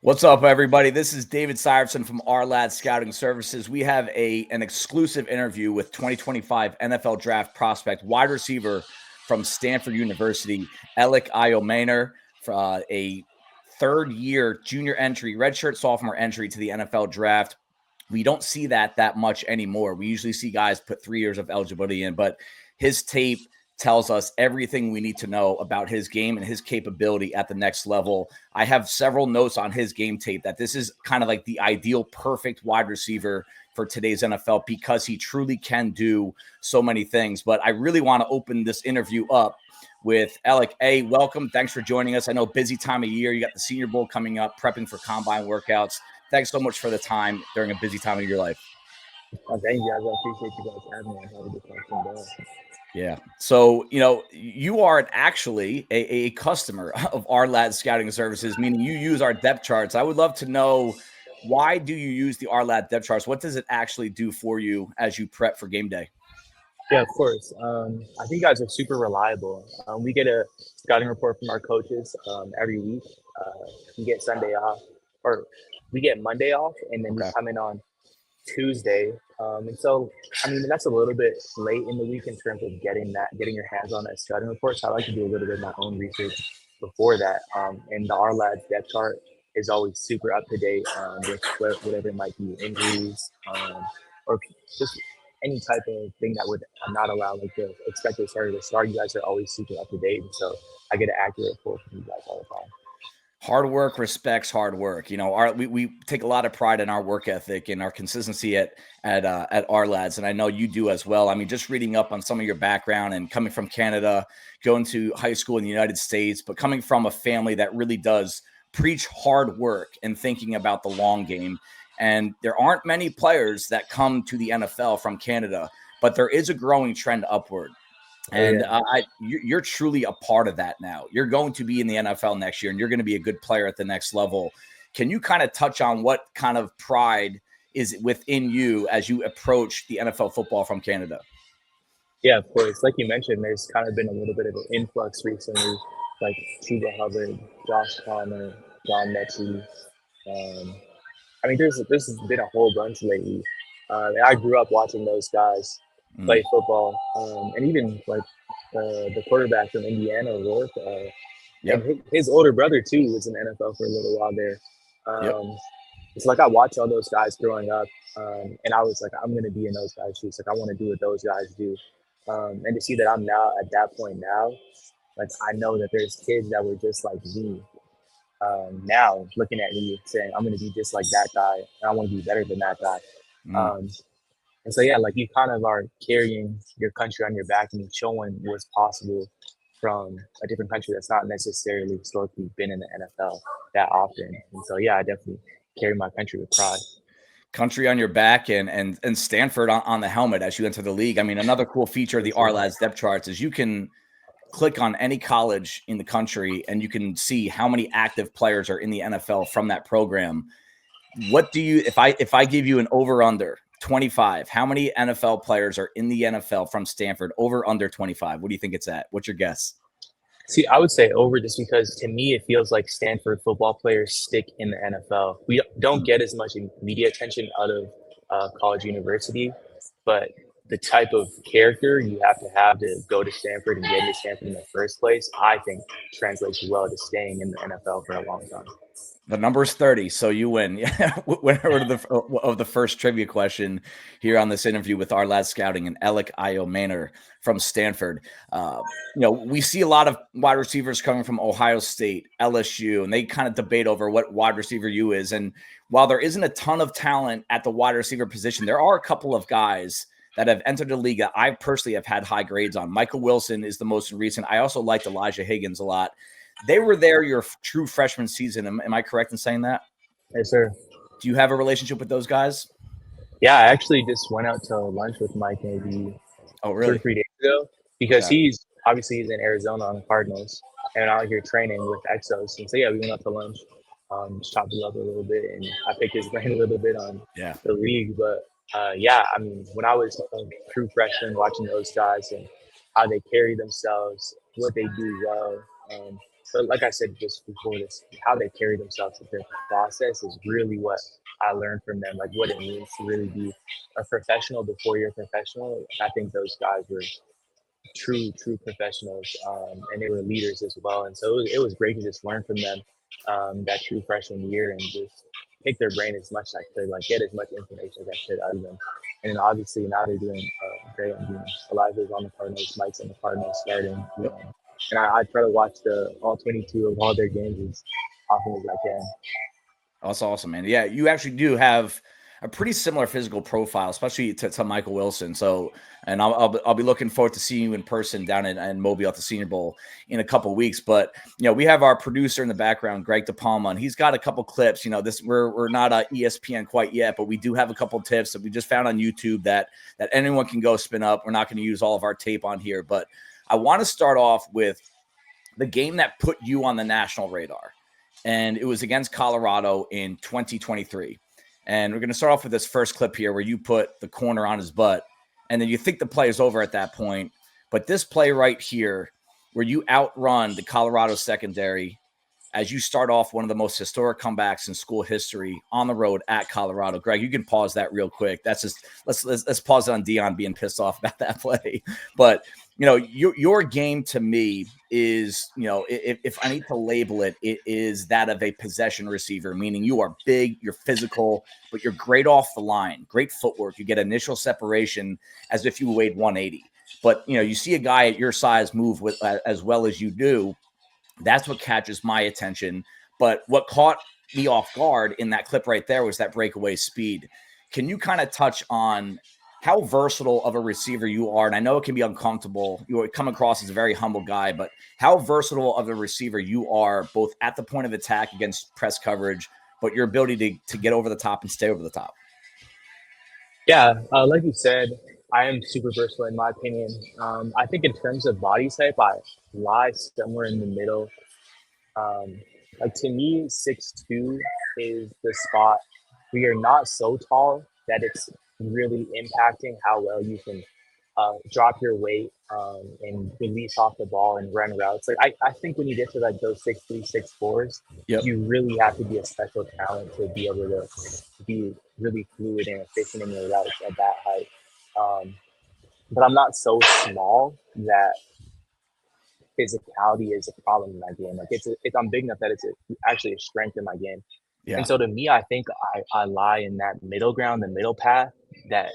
What's up, everybody? This is David Syvertsen from Ourlads Scouting Services. We have an exclusive interview with 2025 NFL Draft prospect wide receiver from Stanford University, Elic Ayomanor, for a third-year junior entry, redshirt sophomore entry to the NFL Draft. We don't see that much anymore. We usually see guys put 3 years of eligibility in, but his tape tells us everything we need to know about his game and his capability at the next level. I have several notes on his game tape that this is kind of like the ideal perfect wide receiver for today's NFL because he truly can do so many things. But I really want to open this interview up with Elic. A, welcome. Thanks for joining us. I know busy time of year. You got the Senior Bowl coming up, prepping for combine workouts. Thanks so much for the time during a busy time of your life. Thank you guys. I appreciate you guys having me. I have a good question. Yeah. So, you are actually a customer of Ourlads Scouting Services, meaning you use our depth charts. I would love to know, why do you use the Ourlads depth charts? What does it actually do for you as you prep for game day? Yeah, of course. I think you guys are super reliable. We get a scouting report from our coaches every week. We get Sunday off, or we get Monday off, and then we come in on Tuesday. And so, I mean, that's a little bit late in the week in terms of getting your hands on that scouting report. So I like to do a little bit of my own research before that. And the R-Lads depth chart is always super up to date with whatever it might be, injuries, or just any type of thing that would not allow like the expected starter to start. You guys are always super up to date. And so I get an accurate report from you guys all the time. Hard work respects hard work. We take a lot of pride in our work ethic and our consistency at Ourlads, and I know you do as well. I mean, just reading up on some of your background and coming from Canada, going to high school in the United States, but coming from a family that really does preach hard work and thinking about the long game. And there aren't many players that come to the NFL from Canada, but there is a growing trend upward. And you're truly a part of that now. You're going to be in the NFL next year, and you're going to be a good player at the next level. Can you kind of touch on what kind of pride is within you as you approach the NFL football from Canada? Yeah, of course. Like you mentioned, there's kind of been a little bit of an influx recently, like Chuba Hubbard, Josh Palmer, John Mechie. I mean, there's been a whole bunch lately. I grew up watching those guys play football, and even like the quarterback from Indiana, Rourke, and his older brother too was in the NFL for a little while there. It's like I watched all those guys growing up, and I was like, I'm gonna be in those guys' shoes. Like I want to do what those guys do, and to see that I'm now at that point now, like I know that there's kids that were just like me. Now looking at me saying I'm going to be just like that guy and I want to be better than that guy. And so, yeah, like you kind of are carrying your country on your back and showing what's possible from a different country that's not necessarily historically been in the NFL that often. And so, yeah, I definitely carry my country with pride. Country on your back and Stanford on the helmet as you enter the league. I mean, another cool feature of the Ourlads depth charts is you can click on any college in the country and you can see how many active players are in the NFL from that program. What do you, if I give you an over under 25, how many NFL players are in the NFL from Stanford? Over under 25? What do you think it's at? What's your guess? See, I would say over just because to me it feels like Stanford football players stick in the NFL. We don't get as much media attention out of college university, but the type of character you have to go to Stanford and get into Stanford in the first place, I think translates well to staying in the NFL for a long time. The number is 30, so you win. Yeah, winner of the first trivia question here on this interview with Ourlads Scouting and Elic Ayomanor from Stanford. We see a lot of wide receivers coming from Ohio State, LSU, and they kind of debate over what wide receiver you is. And while there isn't a ton of talent at the wide receiver position, there are a couple of guys that have entered the league that I personally have had high grades on. Michael Wilson is the most recent. I also liked Elijah Higgins a lot. They were there your true freshman season. Am I correct in saying that? Yes, sir. Do you have a relationship with those guys? Yeah, I actually just went out to lunch with Mike maybe 2 or 3 days ago because he's in Arizona on the Cardinals and out here training with Exos. And so, yeah, we went out to lunch, just chopped it up a little bit, and I picked his brain a little bit on the league. But, I mean, when I was a true freshman watching those guys and how they carry themselves, what they do well, but like I said just before this, how they carry themselves, their process is really what I learned from them, like what it means to really be a professional before you're a professional. I think those guys were true professionals, and they were leaders as well. And so it was great to just learn from them that true freshman year and just pick their brain as much as I could, like get as much information as I could out of them. And then obviously now they're doing great. I mean, Elijah's on the Cardinals, Mike's on the Cardinals starting. And I try to watch the all 22 of all their games as often as I can. That's awesome, man. Yeah, you actually do have a pretty similar physical profile, especially to Michael Wilson. So, and I'll be looking forward to seeing you in person down in Mobile at the Senior Bowl in a couple of weeks. But we have our producer in the background, Greg DePalma, and he's got a couple clips. This we're not a ESPN quite yet, but we do have a couple tips that we just found on YouTube that anyone can go spin up. We're not going to use all of our tape on here, but I want to start off with the game that put you on the national radar. And it was against Colorado in 2023. And we're going to start off with this first clip here where you put the corner on his butt. And then you think the play is over at that point. But this play right here, where you outrun the Colorado secondary as you start off one of the most historic comebacks in school history on the road at Colorado. Greg, you can pause that real quick. That's just let's pause it on Dion being pissed off about that play. But your game to me is, if I need to label it, it is that of a possession receiver, meaning you are big, you're physical, but you're great off the line, great footwork. You get initial separation as if you weighed 180. But you see a guy at your size move with as well as you do. That's what catches my attention. But what caught me off guard in that clip right there was that breakaway speed. Can you kind of touch on how versatile of a receiver you are? And I know it can be uncomfortable. You come across as a very humble guy, but how versatile of a receiver you are, both at the point of attack against press coverage, but your ability to get over the top and stay over the top. Yeah, like you said, I am super versatile in my opinion. I think in terms of body type, I lie somewhere in the middle. Like to me, 6'2" is the spot. We are not so tall that it's really impacting how well you can drop your weight and release off the ball and run routes. Like I think when you get to like those 6'3", 6'4s, you really have to be a special talent to be able to be really fluid and efficient in your routes at that height. But I'm not so small that physicality is a problem in my game. Like I'm big enough that it's actually a strength in my game. Yeah. And so to me, I think I lie in that middle ground, the middle path that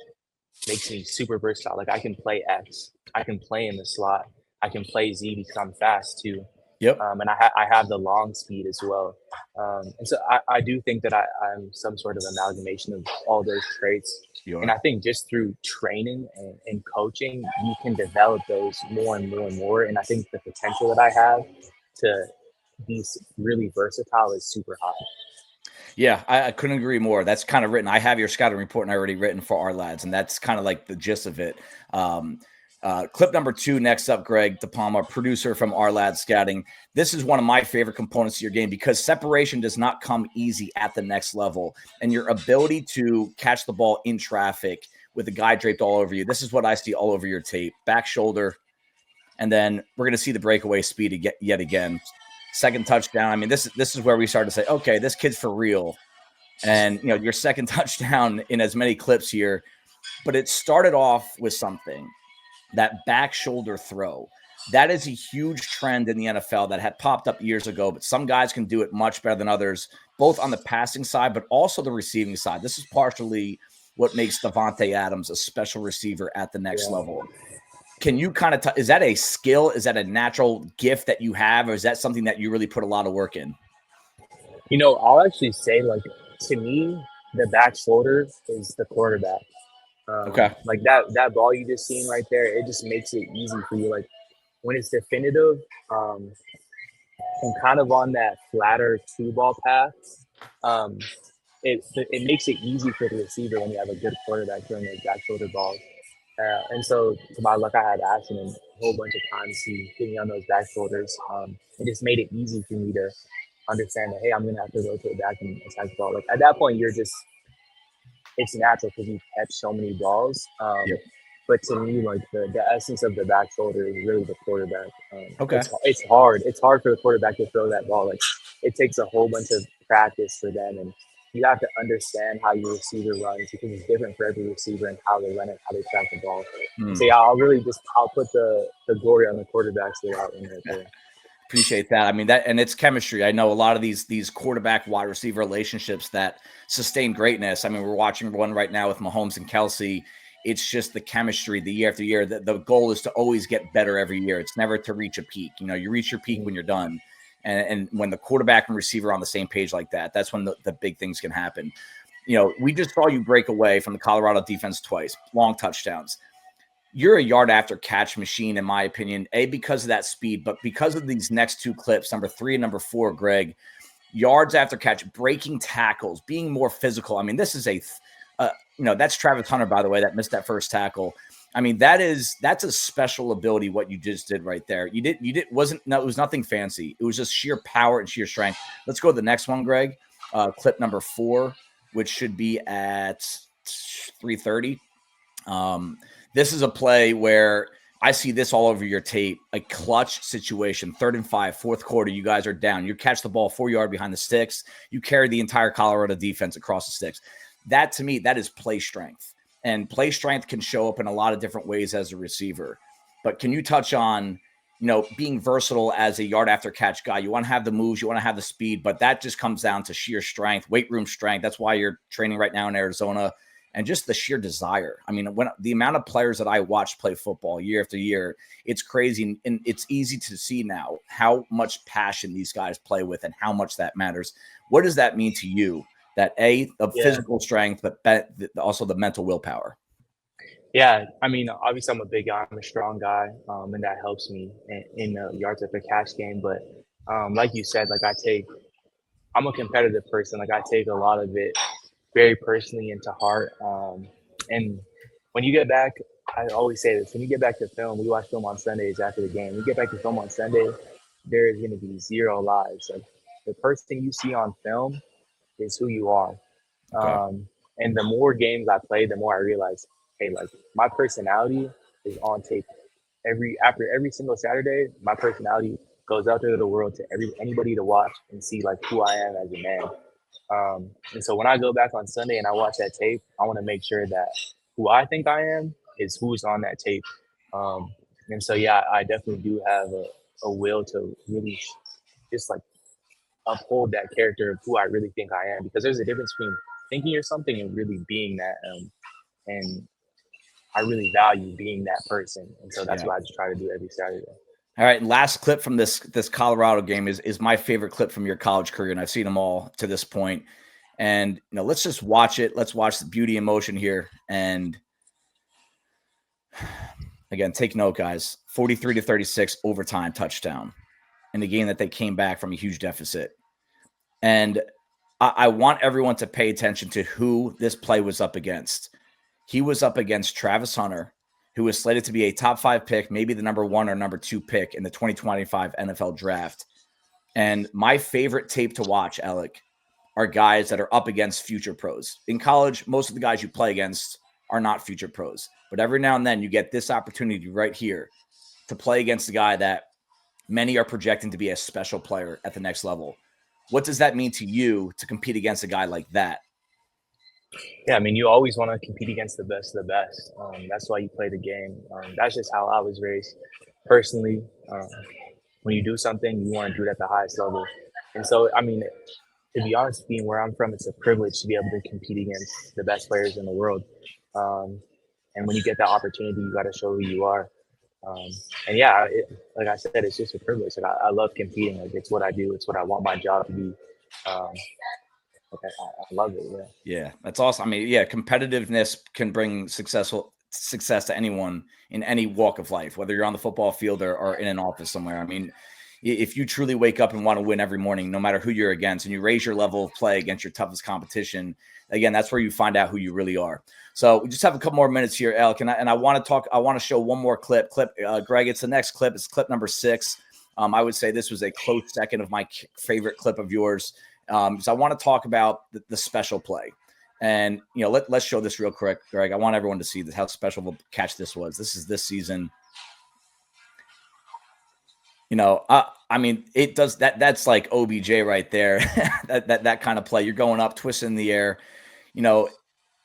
makes me super versatile. Like I can play X, I can play in the slot, I can play Z because I'm fast too. Yep. And I have the long speed as well. And so I do think that I'm some sort of amalgamation of all those traits. And I think just through training and coaching, you can develop those more and more and more. And I think the potential that I have to be really versatile is super high. Yeah, I couldn't agree more. That's kind of written. I have your scouting report and I already written for Ourlads, and that's kind of like the gist of it. Clip number 2 next up, Greg DePalma, producer from Ourlads Scouting. This is one of my favorite components of your game because separation does not come easy at the next level. And your ability to catch the ball in traffic with a guy draped all over you. This is what I see all over your tape. Back shoulder. And then we're going to see the breakaway speed yet again. Second touchdown. I mean, this is where we start to say, okay, this kid's for real. And, your second touchdown in as many clips here. But it started off with something. That back shoulder throw, that is a huge trend in the NFL that had popped up years ago, but some guys can do it much better than others, both on the passing side, but also the receiving side. This is partially what makes Davante Adams a special receiver at the next level. Can you kind of is that a skill? Is that a natural gift that you have, or is that something that you really put a lot of work in? I'll actually say, like, to me, the back shoulder is the quarterback. Okay. Like that ball you just seen right there, it just makes it easy for you. Like when it's definitive and kind of on that flatter 2-ball path, it makes it easy for the receiver when you have a good quarterback throwing those back shoulder balls. And so to my luck, I had action a whole bunch of times to get me on those back shoulders. It just made it easy for me to understand that, hey, I'm going to have to rotate back and attack the ball. Like at that point, it's natural because you catch so many balls. But to me, like the essence of the back shoulder is really the quarterback. Okay. It's hard. It's hard for the quarterback to throw that ball. Like it takes a whole bunch of practice for them, and you have to understand how your receiver runs because it's different for every receiver and how they run it, how they track the ball. So yeah, I'll put the glory on the quarterbacks throughout in right there. Appreciate that. I mean, that, and it's chemistry. I know a lot of these quarterback wide receiver relationships that sustain greatness. I mean, we're watching one right now with Mahomes and Kelsey. It's just the chemistry the year after year. The goal is to always get better every year. It's never to reach a peak. You know, you reach your peak when you're done. And when the quarterback and receiver are on the same page like that, that's when the big things can happen. You know, we just saw you break away from the Colorado defense twice, long touchdowns. You're a yard after catch machine, in my opinion, because of that speed, but because of these next two clips, number 3 and number 4, Greg, yards after catch, breaking tackles, being more physical. I mean, this is that's Travis Hunter, by the way, that missed that first tackle. I mean, that's a special ability, what you just did right there. It was nothing fancy. It was just sheer power and sheer strength. Let's go to the next one, Greg. Clip number 4, which should be at 3:30. This is a play where I see this all over your tape, a clutch situation, 3rd and 5, fourth quarter, you guys are down. You catch the ball 4 yards behind the sticks. You carry the entire Colorado defense across the sticks. That, to me, that is play strength. And play strength can show up in a lot of different ways as a receiver. But can you touch on, being versatile as a yard after catch guy? You want to have the moves, you want to have the speed, but that just comes down to sheer strength, weight room strength. That's why you're training right now in Arizona. And just the sheer desire. I mean, when the amount of players that I watch play football year after year, it's crazy. And it's easy to see now how much passion these guys play with and how much that matters. What does that mean to you? That physical strength, but also the mental willpower. Yeah, I mean, obviously I'm a big guy. I'm a strong guy, and that helps me in the yards after catch game. But like you said, I'm a competitive person. Like I take a lot of it very personally into heart. And when you get back, I always say this: when you get back to film, we watch film on Sundays after the game. You get back to film on Sunday, there is going to be 0 lies. Like the person you see on film is who you are. Okay. And the more games I play, the more I realize, hey, like my personality is on tape. After every single Saturday, my personality goes out there to the world to anybody to watch and see like who I am as a man. And so when I go back on Sunday and I watch that tape, I want to make sure that who I think I am is who's on that tape. And so, yeah, I definitely do have a will to really just like uphold that character of who I really think I am, because there's a difference between thinking you're something and really being that. And I really value being that person. And so that's what I just try to do every Saturday. All right, last clip from this Colorado game is my favorite clip from your college career, and I've seen them all to this point. And let's just watch it. Let's watch the beauty and motion here. And again, take note, guys. 43-36 overtime touchdown in a game that they came back from a huge deficit. And I want everyone to pay attention to who this play was up against. He was up against Travis Hunter, who was slated to be a top 5 pick, maybe the number 1 or number 2 pick in the 2025 NFL draft. And my favorite tape to watch, Elic, are guys that are up against future pros. In college, most of the guys you play against are not future pros. But every now and then you get this opportunity right here to play against a guy that many are projecting to be a special player at the next level. What does that mean to you to compete against a guy like that? Yeah, I mean, you always want to compete against the best of the best. That's why you play the game. That's just how I was raised personally. When you do something, you want to do it at the highest level. And so, I mean, to be honest, being where I'm from, it's a privilege to be able to compete against the best players in the world. And when you get that opportunity, you got to show who you are. And yeah, like I said, it's just a privilege. Like I love competing. Like it's what I do. It's what I want my job to be. I love it. Yeah, that's awesome. I mean, yeah, competitiveness can bring success to anyone in any walk of life, whether you're on the football field or in an office somewhere. I mean, if you truly wake up and want to win every morning, no matter who you're against, and you raise your level of play against your toughest competition, again, that's where you find out who you really are. So we just have a couple more minutes here, Elic, and I want to talk. I want to show one more clip. Greg, it's the next clip. It's clip number 6. I would say this was a close second of my favorite clip of yours. So I want to talk about the special play. And, let's show this real quick, Greg. I want everyone to see this, how special of a catch this was. This is this season. I mean, it does that. That's like OBJ right there. that kind of play. You're going up, twisting in the air.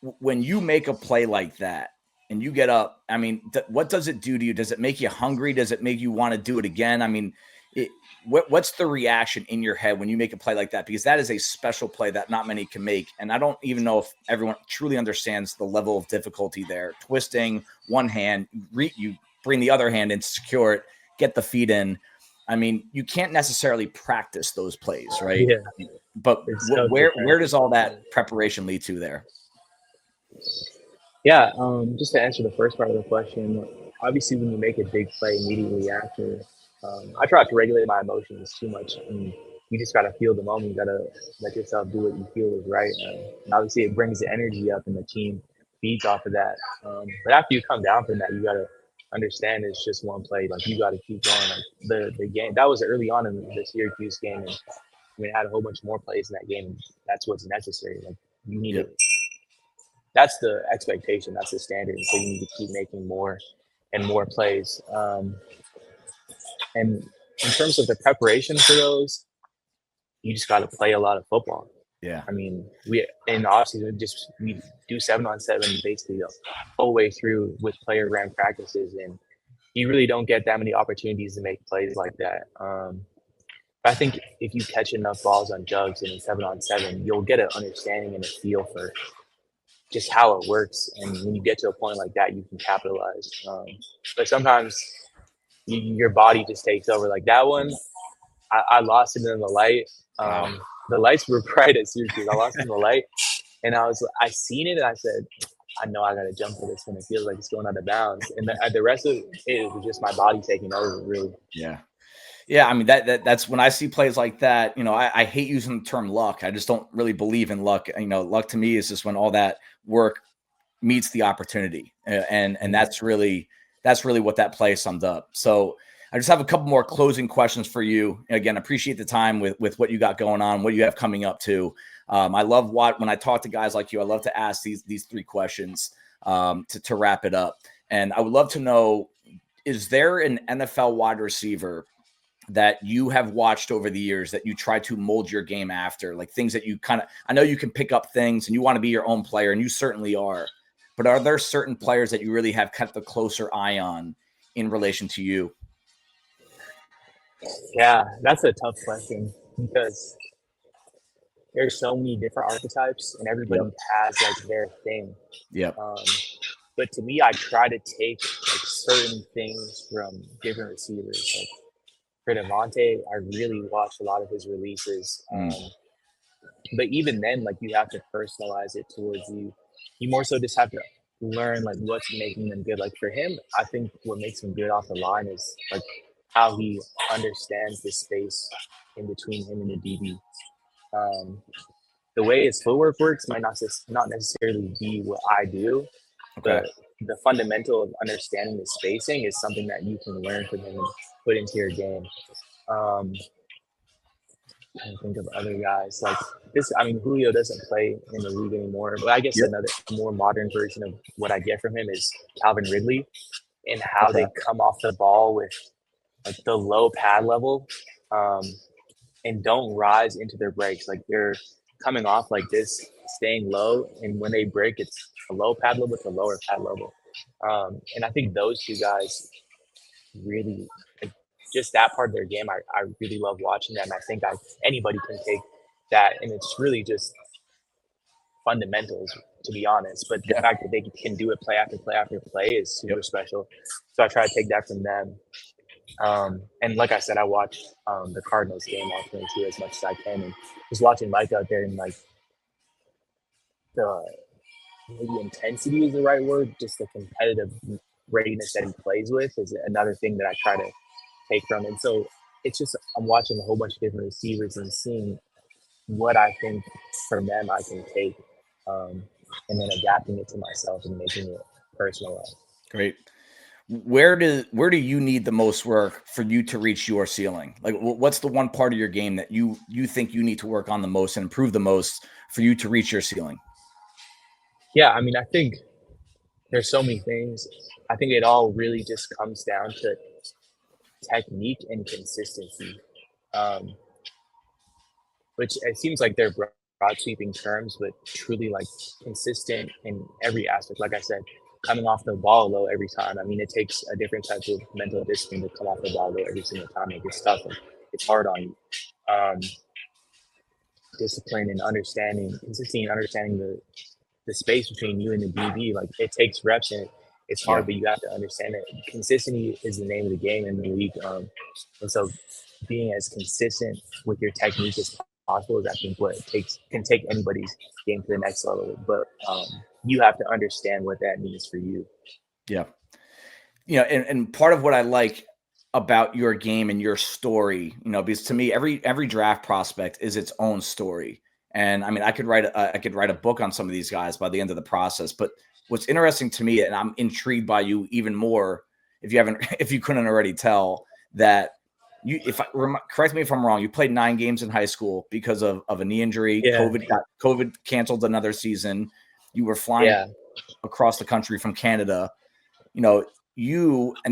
When you make a play like that and you get up, I mean, what does it do to you? Does it make you hungry? Does it make you want to do it again? I mean, what's the reaction in your head when you make a play like that? Because that is a special play that not many can make. And I don't even know if everyone truly understands the level of difficulty there. Twisting one hand, you bring the other hand in, secure it, get the feet in. I mean, you can't necessarily practice those plays, right? Yeah. But where does all that preparation lead to there? Yeah, just to answer the first part of the question, obviously when you make a big play immediately after, I try to regulate my emotions too much. And you just got to feel the moment. You got to let yourself do what you feel is right. And obviously it brings the energy up and the team feeds off of that. But after you come down from that, you got to understand it's just one play. Like you got to keep going. Like the game, that was early on in the Syracuse game. And I mean, I had a whole bunch more plays in that game. That's what's necessary. Like you need to. That's the expectation. That's the standard. So you need to keep making more and more plays. And in terms of the preparation for those, you just got to play a lot of football. Yeah. I mean, we in the offseason we do 7-on-7 basically the whole way through with player ran practices, and you really don't get that many opportunities to make plays like that. I think if you catch enough balls on jugs and in 7-on-7, you'll get an understanding and a feel for just how it works. And when you get to a point like that, you can capitalize. But sometimes your body just takes over. Like that one, I lost it in the light. The lights were bright at Syracuse. I lost it in the light, and I seen it, and I said, I know I got to jump for this one. It feels like it's going out of bounds. And the rest of it was just my body taking over, really. Yeah. Yeah, I mean that's when I see plays like that. I hate using the term luck. I just don't really believe in luck. Luck to me is just when all that work meets the opportunity, and that's really what that play summed up. So I just have a couple more closing questions for you. And again, appreciate the time with what you got going on, what you have coming up too. I love when I talk to guys like you, I love to ask these three questions to wrap it up. And I would love to know, is there an NFL wide receiver that you have watched over the years that you try to mold your game after, like things that you I know you can pick up things and you want to be your own player, and you certainly are, but are there certain players that you really have kept a closer eye on in relation to you? Yeah, that's a tough question because there's so many different archetypes and everybody has like their thing. Yeah. But to me, I try to take like certain things from different receivers. Like for Devontae, I really watched a lot of his releases. But even then, like you have to personalize it towards you. You more so just have to learn like what's making them good. Like for him, I think what makes him good off the line is like how he understands the space in between him and the DB. The way his footwork works might not necessarily be what I do, but the fundamental of understanding the spacing is something that you can learn from him and put into your game. I think of other guys like this. I mean, Julio doesn't play in the league anymore, but I guess another more modern version of what I get from him is Calvin Ridley and how they come off the ball with like the low pad level and don't rise into their breaks. Like they're coming off like this, staying low, and when they break, it's a low pad level to lower pad level. And I think those two guys really, like, just that part of their game, I really love watching that. And I think anybody can take that, and it's really just fundamentals, to be honest. But the fact that they can do it play after play after play is super special. So I try to take that from them. And like I said, I watch the Cardinals game often too as much as I can, and just watching Mike out there and like the maybe intensity is the right word, just the competitive readiness that he plays with is another thing that I try to take from him. So it's just I'm watching a whole bunch of different receivers and seeing what I think from them I can take, and then adapting it to myself and making it personalized. Great. Where do you need the most work for you to reach your ceiling? Like, what's the one part of your game that you think you need to work on the most and improve the most for you to reach your ceiling? Yeah, I mean, I think there's so many things. I think it all really just comes down to technique and consistency, um, which it seems like they're broad sweeping terms, but truly like consistent in every aspect. Like I said, coming off the ball low every time. I mean, it takes a different type of mental discipline to come off the ball low every single time. It gets tough and it's hard on you. Um, Discipline and understanding, consistency and understanding the space between you and the DB. Like it takes reps and it's hard, Yeah. but you have to understand it. Consistency is the name of the game in the league. And so being as consistent with your technique as possible is I think what it takes can take anybody's game to the next level. But you have to understand what that means for you. Yeah. And part of what I like about your game and your story, because to me, every draft prospect is its own story. And I mean, I could write a book on some of these guys by the end of the process. But what's interesting to me, and I'm intrigued by you even more, if you couldn't already tell, that correct me if I'm wrong, you played 9 games in high school because of a knee injury. Yeah. COVID canceled another season. You were flying Yeah. across the country from Canada. And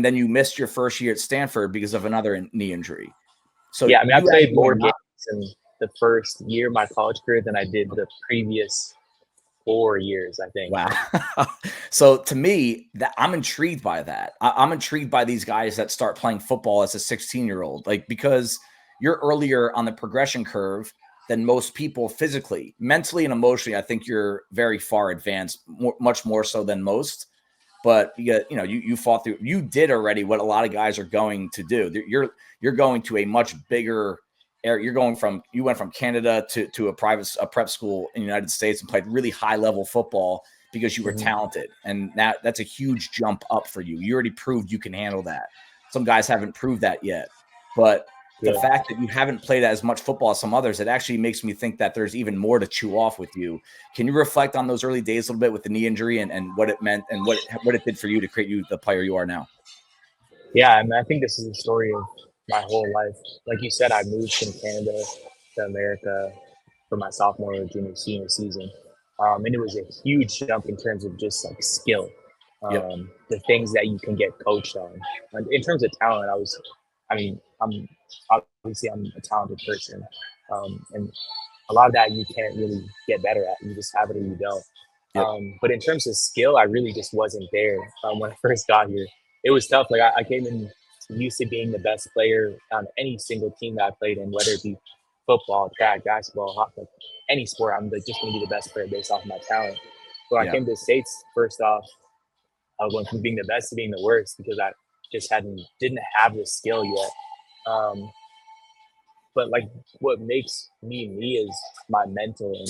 then you missed your first year at Stanford because of another knee injury. So Yeah. I mean, I you played actually more were games not. in the first year of my college career than I did the previous 4 years, I think. Wow. So to me, that I'm intrigued by that. I'm intrigued by these guys that start playing football as a 16-year-old, like because you're earlier on the progression curve than most people physically, mentally, and emotionally. I think you're very far advanced, much more so than most. But you fought through. You did already what a lot of guys are going to do. You're going to a much bigger area. You went from Canada to a prep school in the United States and played really high level football because you were talented, and that's a huge jump up for you. You already proved you can handle that. Some guys haven't proved that yet, but the Yeah. fact that you haven't played as much football as some others, it actually makes me think that there's even more to chew off with you. Can you reflect on those early days a little bit with the knee injury and what it meant and what it did for you to create you the player you are now? Yeah, I mean, I think this is the story of my whole life. Like you said, I moved from Canada to America for my sophomore, junior, senior season, and it was a huge jump in terms of just like skill, Yep. the things that you can get coached on. And in terms of talent, I mean, I'm a talented person, and a lot of that you can't really get better at. You just have it or you don't. Yep. But in terms of skill, I really just wasn't there when I first got here. It was tough. Like I came in used to being the best player on any single team that I played in, whether it be football, track, basketball, hockey, like any sport. I'm like, just going to be the best player based off my talent. But when I Yeah. came to the States, first off, I went from being the best to being the worst because I just didn't have the skill yet. Um, but like what makes me is my mental and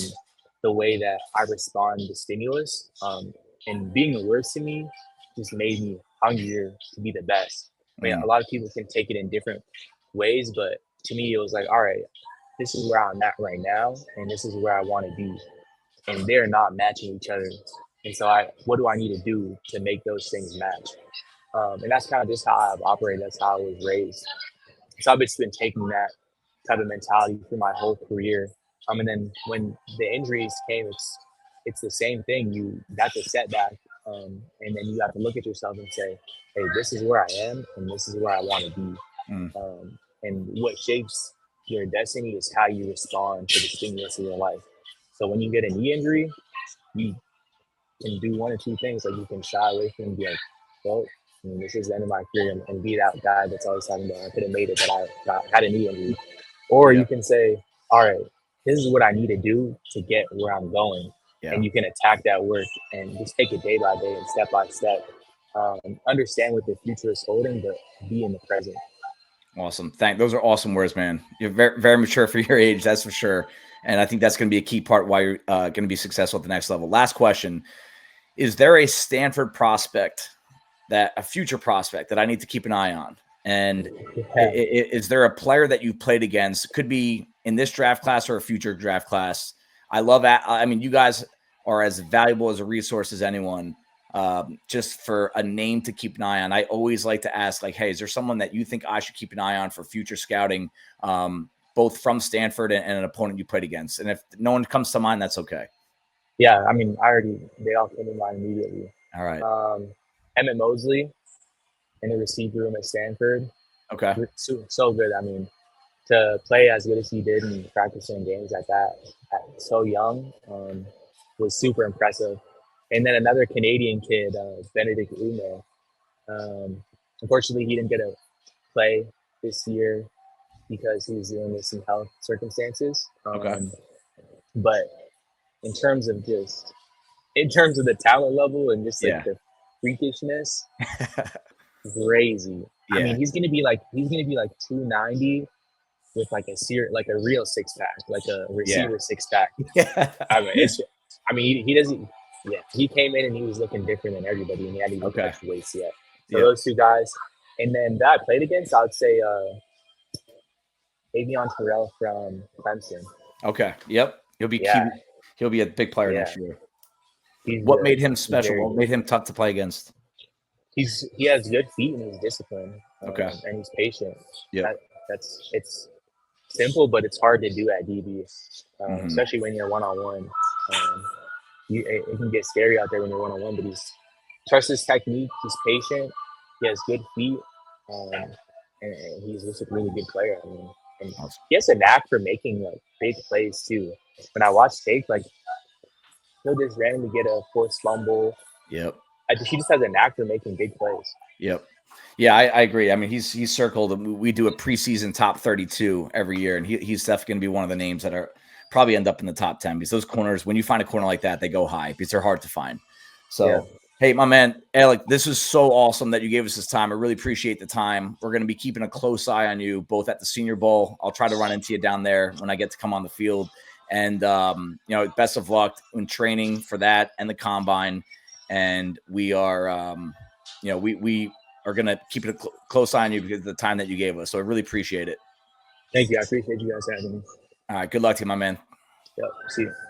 the way that I respond to stimulus. And being the worst to me just made me hungrier to be the best. I mean, a lot of people can take it in different ways, but to me, it was like, all right, this is where I'm at right now, and this is where I want to be, and they're not matching each other. And so, what do I need to do to make those things match? And that's kind of just how I've operated. That's how I was raised. So I've just been taking that type of mentality through my whole career. And then when the injuries came, it's the same thing. That's a setback, and then you have to look at yourself and say, "Hey, this is where I am, and this is where I want to be." Mm. And what shapes your destiny is how you respond to the stimulus of your life. So when you get a knee injury, you can do one or two things. Like you can shy away from it and be like, well, I mean, this is the end of my career, and be that guy that's always talking about I could have made it, but had a knee injury. Or you Yeah. can say, all right, this is what I need to do to get where I'm going. Yeah. And you can attack that work and just take it day by day and step by step. Understand what the future is holding, but be in the present. Awesome. Those are awesome words, man. You're very, very mature for your age. That's for sure. And I think that's going to be a key part why you're going to be successful at the next level. Last question. Is there a Stanford prospect a future prospect that I need to keep an eye on? And Yeah. is there a player that you played against? Could be in this draft class or a future draft class. I mean, you guys are as valuable as a resource as anyone. Just for a name to keep an eye on. I always like to ask, like, hey, is there someone that you think I should keep an eye on for future scouting, both from Stanford and an opponent you played against? And if no one comes to mind, that's okay. Yeah, I mean, they all came in mind immediately. All right. Emmett Mosley in the receiver room at Stanford, Okay. so good. I mean, to play as good as he did and practicing games at so young was super impressive. And then another Canadian kid, Benedict Ume. Unfortunately, he didn't get to play this year because he was dealing with some health circumstances. Okay. But in terms of the talent level and just like Yeah. the freakishness, crazy. I Yeah. mean, he's gonna be like 290 with like a real six pack, like a Yeah. receiver six pack. Yeah. He doesn't. Yeah, he came in and he was looking different than everybody, and he hadn't even Okay. touched weights yet. So Yep. those two guys, and then that I played against, I would say Avion Terrell from Clemson. Okay. Yep. Yeah, He'll be a big player yeah, next year. he's What made him he's special? very What good. made him tough to play against? He has good feet and he's disciplined, Okay. and he's patient. Yep. It's simple, but it's hard to do at DB, Mhm. especially when you're one on one. It can get scary out there when you're one on one, but he's trusts his technique. He's patient. He has good feet, and he's just a really good player. I mean, and Awesome. he has a knack for making like big plays too. When I watch tape, like he'll just randomly get a forced fumble. Yep. He just has a knack for making big plays. Yep. Yeah, I agree. I mean, he's circled. We do a preseason top 32 every year, and he's definitely going to be one of the names that are probably end up in the top 10 because those corners, when you find a corner like that, they go high because they're hard to find. So, Yeah. hey, my man, Elic, this is so awesome that you gave us this time. I really appreciate the time. We're going to be keeping a close eye on you both at the Senior Bowl. I'll try to run into you down there when I get to come on the field. And, best of luck in training for that and the combine. And we are, we are going to keep a close eye on you because of the time that you gave us. So I really appreciate it. Thank you. I appreciate you guys having me. All right. Good luck to you, my man. Yep. See you.